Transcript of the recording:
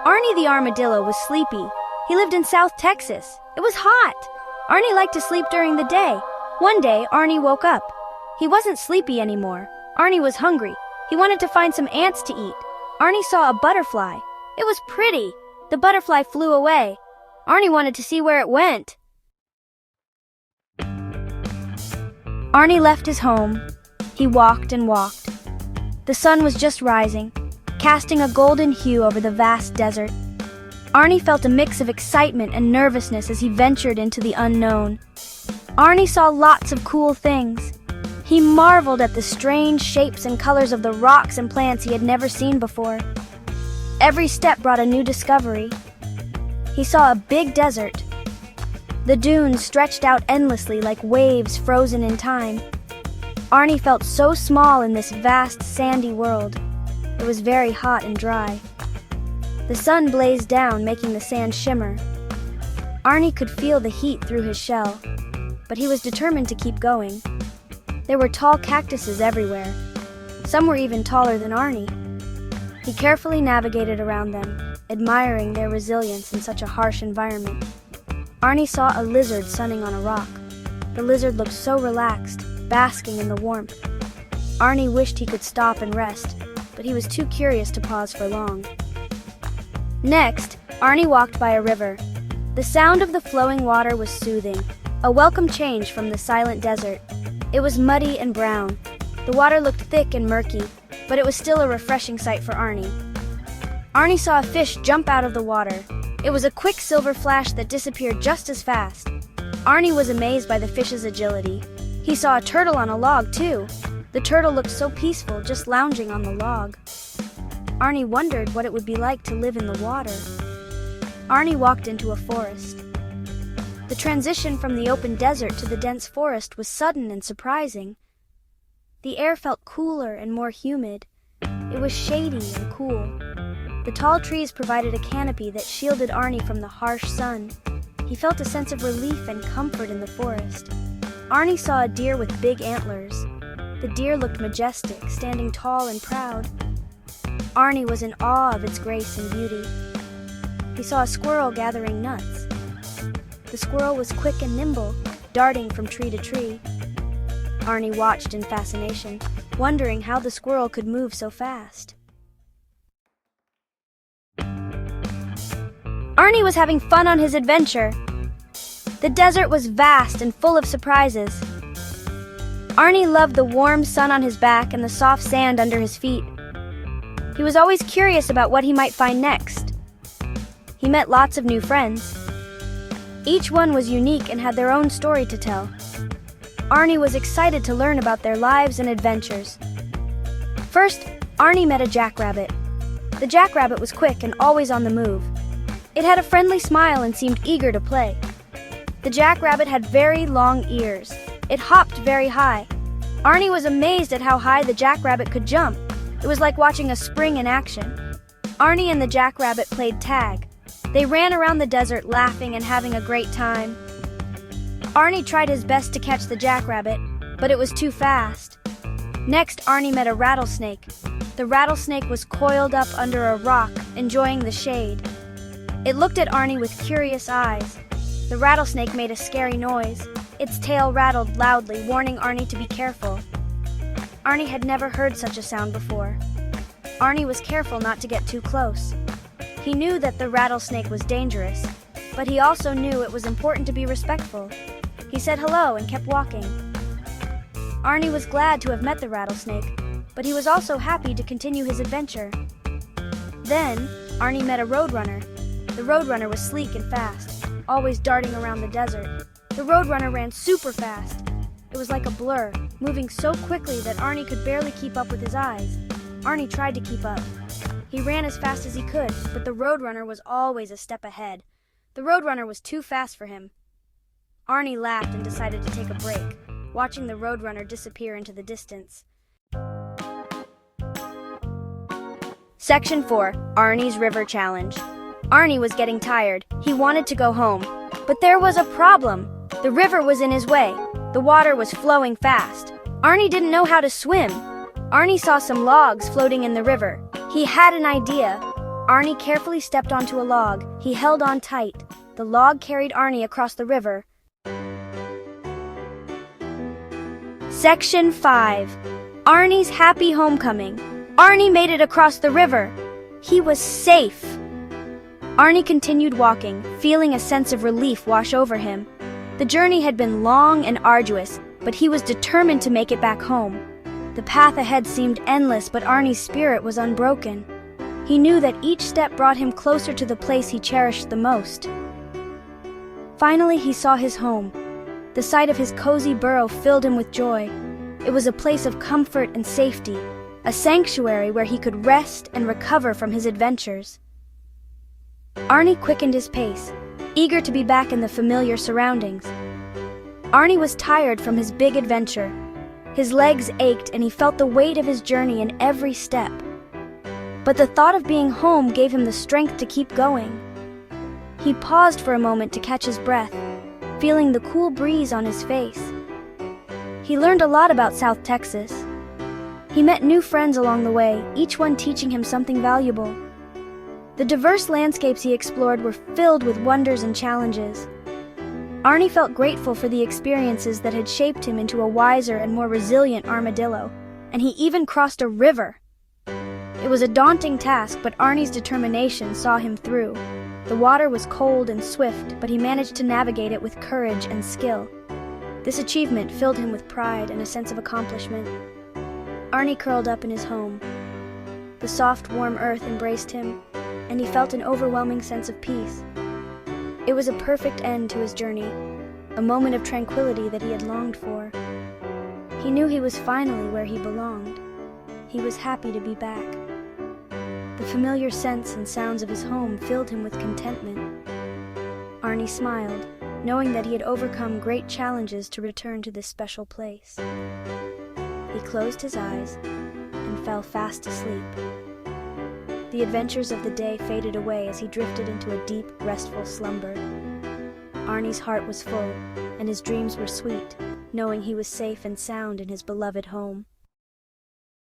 Arnie the Armadillo was sleepy. He lived in South Texas. It was hot. Arnie liked to sleep during the day. One day, Arnie woke up. He wasn't sleepy anymore. Arnie was hungry. He wanted to find some ants to eat. Arnie saw a butterfly. It was pretty. The butterfly flew away. Arnie wanted to see where it went. Arnie left his home. He walked and walked. The sun was just rising, casting a golden hue over the vast desert. Arnie felt a mix of excitement and nervousness as he ventured into the unknown. Arnie saw lots of cool things. He marveled at the strange shapes and colors of the rocks and plants he had never seen before. Every step brought a new discovery. He saw a big desert. The dunes stretched out endlessly like waves frozen in time. Arnie felt so small in this vast sandy world. It was very hot and dry. The sun blazed down, making the sand shimmer. Arnie could feel the heat through his shell, but he was determined to keep going. There were tall cactuses everywhere. Some were even taller than Arnie. He carefully navigated around them, admiring their resilience in such a harsh environment. Arnie saw a lizard sunning on a rock. The lizard looked so relaxed, basking in the warmth. Arnie wished he could stop and rest, but he was too curious to pause for long. Next, Arnie walked by a river. The sound of the flowing water was soothing, a welcome change from the silent desert. It was muddy and brown. The water looked thick and murky, but it was still a refreshing sight for Arnie. Arnie saw a fish jump out of the water. It was a quick silver flash that disappeared just as fast. Arnie was amazed by the fish's agility. He saw a turtle on a log, too. The turtle looked so peaceful, just lounging on the log. Arnie wondered what it would be like to live in the water. Arnie walked into a forest. The transition from the open desert to the dense forest was sudden and surprising. The air felt cooler and more humid. It was shady and cool. The tall trees provided a canopy that shielded Arnie from the harsh sun. He felt a sense of relief and comfort in the forest. Arnie saw a deer with big antlers. The deer looked majestic, standing tall and proud. Arnie was in awe of its grace and beauty. He saw a squirrel gathering nuts. The squirrel was quick and nimble, darting from tree to tree. Arnie watched in fascination, wondering how the squirrel could move so fast. Arnie was having fun on his adventure. The desert was vast and full of surprises. Arnie loved the warm sun on his back and the soft sand under his feet. He was always curious about what he might find next. He met lots of new friends. Each one was unique and had their own story to tell. Arnie was excited to learn about their lives and adventures. First, Arnie met a jackrabbit. The jackrabbit was quick and always on the move. It had a friendly smile and seemed eager to play. The jackrabbit had very long ears. It hopped very high. Arnie was amazed at how high the jackrabbit could jump. It was like watching a spring in action. Arnie and the jackrabbit played tag. They ran around the desert laughing and having a great time. Arnie tried his best to catch the jackrabbit, but it was too fast. Next, Arnie met a rattlesnake. The rattlesnake was coiled up under a rock, enjoying the shade. It looked at Arnie with curious eyes. The rattlesnake made a scary noise. Its tail rattled loudly, warning Arnie to be careful. Arnie had never heard such a sound before. Arnie was careful not to get too close. He knew that the rattlesnake was dangerous, but he also knew it was important to be respectful. He said hello and kept walking. Arnie was glad to have met the rattlesnake, but he was also happy to continue his adventure. Then, Arnie met a roadrunner. The roadrunner was sleek and fast, always darting around the desert. The roadrunner ran super fast. It was like a blur, moving so quickly that Arnie could barely keep up with his eyes. Arnie tried to keep up. He ran as fast as he could, but the roadrunner was always a step ahead. The roadrunner was too fast for him. Arnie laughed and decided to take a break, watching the roadrunner disappear into the distance. Section 4. Arnie's River Challenge. Arnie was getting tired. He wanted to go home. But there was a problem. The river was in his way. The water was flowing fast. Arnie didn't know how to swim. Arnie saw some logs floating in the river. He had an idea. Arnie carefully stepped onto a log. He held on tight. The log carried Arnie across the river. Section 5. Arnie's Happy Homecoming. Arnie made it across the river. He was safe. Arnie continued walking, feeling a sense of relief wash over him. The journey had been long and arduous, but he was determined to make it back home. The path ahead seemed endless, but Arnie's spirit was unbroken. He knew that each step brought him closer to the place he cherished the most. Finally, he saw his home. The sight of his cozy burrow filled him with joy. It was a place of comfort and safety, a sanctuary where he could rest and recover from his adventures. Arnie quickened his pace, eager to be back in the familiar surroundings. Arnie was tired from his big adventure. His legs ached and he felt the weight of his journey in every step. But the thought of being home gave him the strength to keep going. He paused for a moment to catch his breath, feeling the cool breeze on his face. He learned a lot about South Texas. He met new friends along the way, each one teaching him something valuable. The diverse landscapes he explored were filled with wonders and challenges. Arnie felt grateful for the experiences that had shaped him into a wiser and more resilient armadillo, and he even crossed a river. It was a daunting task, but Arnie's determination saw him through. The water was cold and swift, but he managed to navigate it with courage and skill. This achievement filled him with pride and a sense of accomplishment. Arnie curled up in his home. The soft, warm earth embraced him, and he felt an overwhelming sense of peace. It was a perfect end to his journey, a moment of tranquility that he had longed for. He knew he was finally where he belonged. He was happy to be back. The familiar scents and sounds of his home filled him with contentment. Arnie smiled, knowing that he had overcome great challenges to return to this special place. He closed his eyes and fell fast asleep. The adventures of the day faded away as he drifted into a deep, restful slumber. Arnie's heart was full, and his dreams were sweet, knowing he was safe and sound in his beloved home.